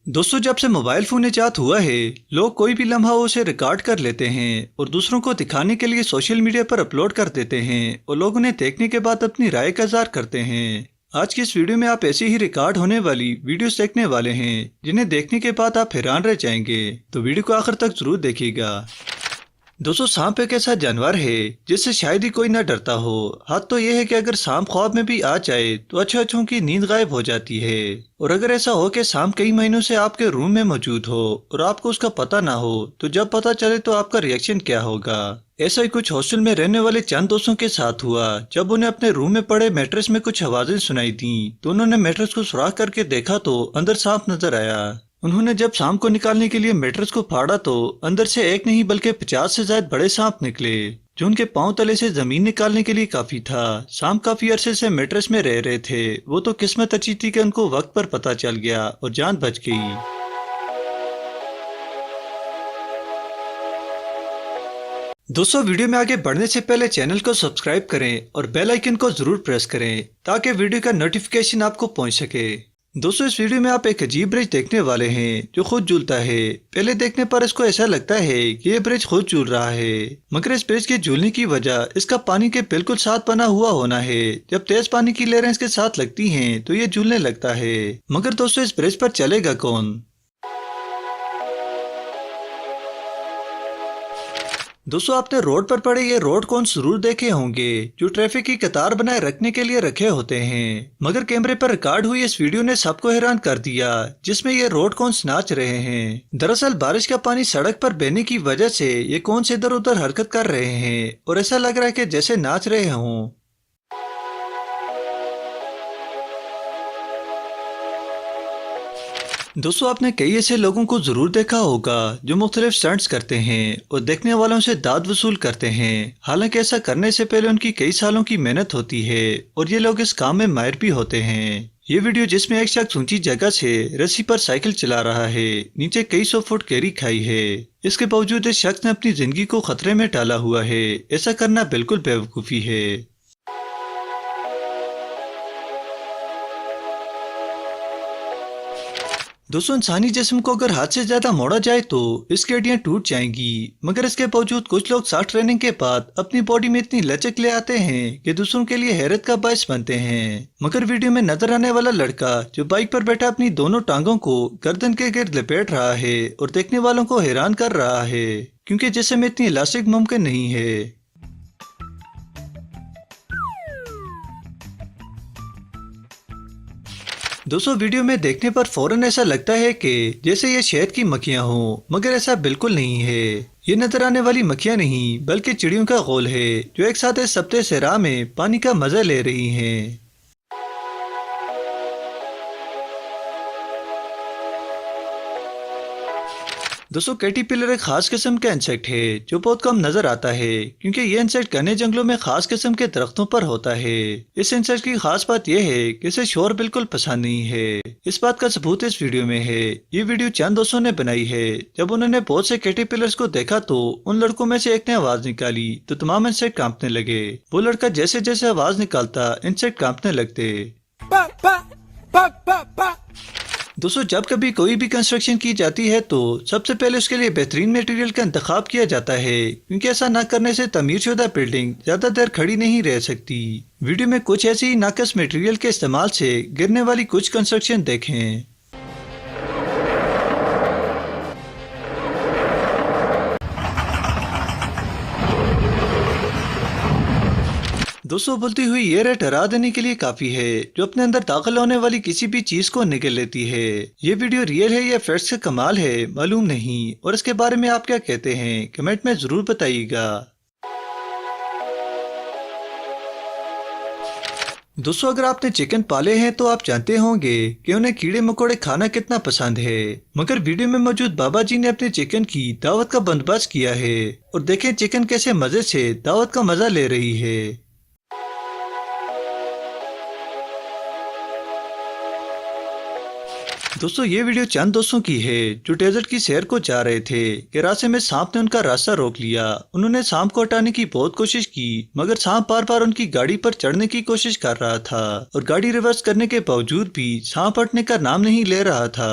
दोस्तों, जब से मोबाइल फोन इजाद हुआ है, लोग कोई भी लम्हा उसे रिकॉर्ड कर लेते हैं और दूसरों को दिखाने के लिए सोशल मीडिया पर अपलोड कर देते हैं और लोग उन्हें देखने के बाद अपनी राय का इज़हार करते हैं। आज की इस वीडियो में आप ऐसी ही रिकॉर्ड होने वाली वीडियोस देखने वाले हैं जिन्हें देखने के बाद आप हैरान रह जाएंगे, तो वीडियो को आखिर तक जरूर देखिएगा। दोस्तों, सांप एक ऐसा जानवर है जिससे शायद ही कोई ना डरता हो। हाथ तो यह है कि अगर सांप ख्वाब में भी आ जाए तो अच्छों की नींद गायब हो जाती है। और अगर ऐसा हो कि सांप कई महीनों से आपके रूम में मौजूद हो और आपको उसका पता ना हो, तो जब पता चले तो आपका रिएक्शन क्या होगा। ऐसा ही कुछ हॉस्टल में रहने वाले चंद दोस्तों के साथ हुआ। जब उन्हें अपने रूम में पड़े मैट्रेस में कुछ आवाजें सुनाई दी तो उन्होंने मैट्रेस को सुराख करके देखा तो अंदर सांप नजर आया। उन्होंने जब सांप को निकालने के लिए मैट्रेस को फाड़ा तो अंदर से एक नहीं बल्कि 50 से ज्यादा बड़े सांप निकले, जो उनके पांव तले से जमीन निकालने के लिए काफी था। सांप काफी अरसे से मैट्रेस में रह रहे थे। वो तो किस्मत अच्छी थी कि उनको वक्त पर पता चल गया और जान बच गई। दोस्तों, वीडियो में आगे बढ़ने से पहले चैनल को सब्सक्राइब करें और बेल आइकन को जरूर प्रेस करें ताकि वीडियो का नोटिफिकेशन आपको पहुंच सके। दोस्तों, इस वीडियो में आप एक अजीब ब्रिज देखने वाले हैं जो खुद झूलता है। पहले देखने पर इसको ऐसा लगता है कि ये ब्रिज खुद झूल रहा है, मगर इस ब्रिज के झूलने की वजह इसका पानी के बिल्कुल साथ बना हुआ होना है। जब तेज पानी की लहरें इसके साथ लगती हैं तो ये झूलने लगता है। मगर दोस्तों, इस ब्रिज पर चलेगा कौन? दोस्तों, आपने रोड पर पड़े ये रोड कौन जरूर देखे होंगे जो ट्रैफिक की कतार बनाए रखने के लिए रखे होते हैं। मगर कैमरे पर रिकॉर्ड हुई इस वीडियो ने सबको हैरान कर दिया, जिसमें ये रोड कौन नाच रहे हैं। दरअसल बारिश का पानी सड़क पर बहने की वजह से ये कौन से इधर उधर हरकत कर रहे हैं और ऐसा लग रहा है कि जैसे नाच रहे हों। दोस्तों, आपने कई ऐसे लोगों को जरूर देखा होगा जो मुख्तलिफ स्टंट्स करते हैं और देखने वालों से दाद वसूल करते हैं। हालांकि ऐसा करने से पहले उनकी कई सालों की मेहनत होती है और ये लोग इस काम में माहिर भी होते हैं। ये वीडियो जिसमें एक शख्स ऊंची जगह से रस्सी पर साइकिल चला रहा है, नीचे कई 100 फुट गहरी खाई है। इसके बावजूद इस शख्स ने अपनी जिंदगी को खतरे में डाला हुआ है। ऐसा करना बिल्कुल बेवकूफ़ी है। दोस्तों, इंसानी जिस्म को अगर हाथ से ज्यादा मोड़ा जाए तो इसकी हड्डियां टूट जाएंगी, मगर इसके बावजूद कुछ लोग सख्त ट्रेनिंग के बाद अपनी बॉडी में इतनी लचक ले आते हैं कि दूसरों के लिए हैरत का बायस बनते हैं। मगर वीडियो में नजर आने वाला लड़का जो बाइक पर बैठा अपनी दोनों टांगों को गर्दन के गिर्द लपेट रहा है और देखने वालों को हैरान कर रहा है, क्योंकि जिस्म में इतनी इलास्टिक मुमकिन नहीं है। दोस्तों, वीडियो में देखने पर फौरन ऐसा लगता है कि जैसे ये शहद की मक्खियां हों, मगर ऐसा बिल्कुल नहीं है। ये नजर आने वाली मक्खियां नहीं बल्कि चिड़ियों का घोल है जो एक साथ इस सब्ते सहरा में पानी का मजा ले रही हैं। दोस्तों, कैटरपिलर एक खास किस्म का इंसेक्ट है जो बहुत कम नजर आता है, क्योंकि ये इंसेक्ट घने जंगलों में खास किस्म के दरख्तों पर होता है। इस इंसेक्ट की खास बात यह है कि इसे शोर बिल्कुल पसंद नहीं है। इस बात का सबूत इस वीडियो में है। ये वीडियो चंद दोस्तों ने बनाई है। जब उन्होंने बहुत से कैटरपिलर्स को देखा तो उन लड़कों में से एक ने आवाज निकाली तो तमाम इंसेक्ट कांपने लगे। वो लड़का जैसे जैसे आवाज निकालता इंसेक्ट कांपने लगते। दोस्तों, जब कभी कोई भी कंस्ट्रक्शन की जाती है तो सबसे पहले उसके लिए बेहतरीन मटेरियल का इंतखाब किया जाता है, क्योंकि ऐसा न करने से तमीरशुदा बिल्डिंग ज्यादा देर खड़ी नहीं रह सकती। वीडियो में कुछ ऐसी ही नाकस मटेरियल के इस्तेमाल से गिरने वाली कुछ कंस्ट्रक्शन देखें। दोस्तों, बोलती हुई ये रेट हरा देने के लिए काफी है, जो अपने अंदर दाखिल होने वाली किसी भी चीज को निगल लेती है। ये वीडियो रियल है या फैक्ट्स का कमाल है मालूम नहीं, और इसके बारे में आप क्या कहते हैं कमेंट में जरूर बताइएगा। दोस्तों, अगर आपने चिकन पाले हैं तो आप जानते होंगे कि उन्हें कीड़े मकोड़े खाना कितना पसंद है। मगर वीडियो में मौजूद बाबा जी ने अपने चिकन की दावत का बंदोबस्त किया है और देखें चिकन कैसे मजे से दावत का मजा ले रही है। दोस्तों, ये वीडियो चंद दोस्तों की है जो डेजर्ट की सैर को जा रहे थे कि रास्ते में सांप ने उनका रास्ता रोक लिया। उन्होंने सांप को हटाने की बहुत कोशिश की, मगर सांप बार बार उनकी गाड़ी पर चढ़ने की कोशिश कर रहा था और गाड़ी रिवर्स करने के बावजूद भी सांप हटने का नाम नहीं ले रहा था।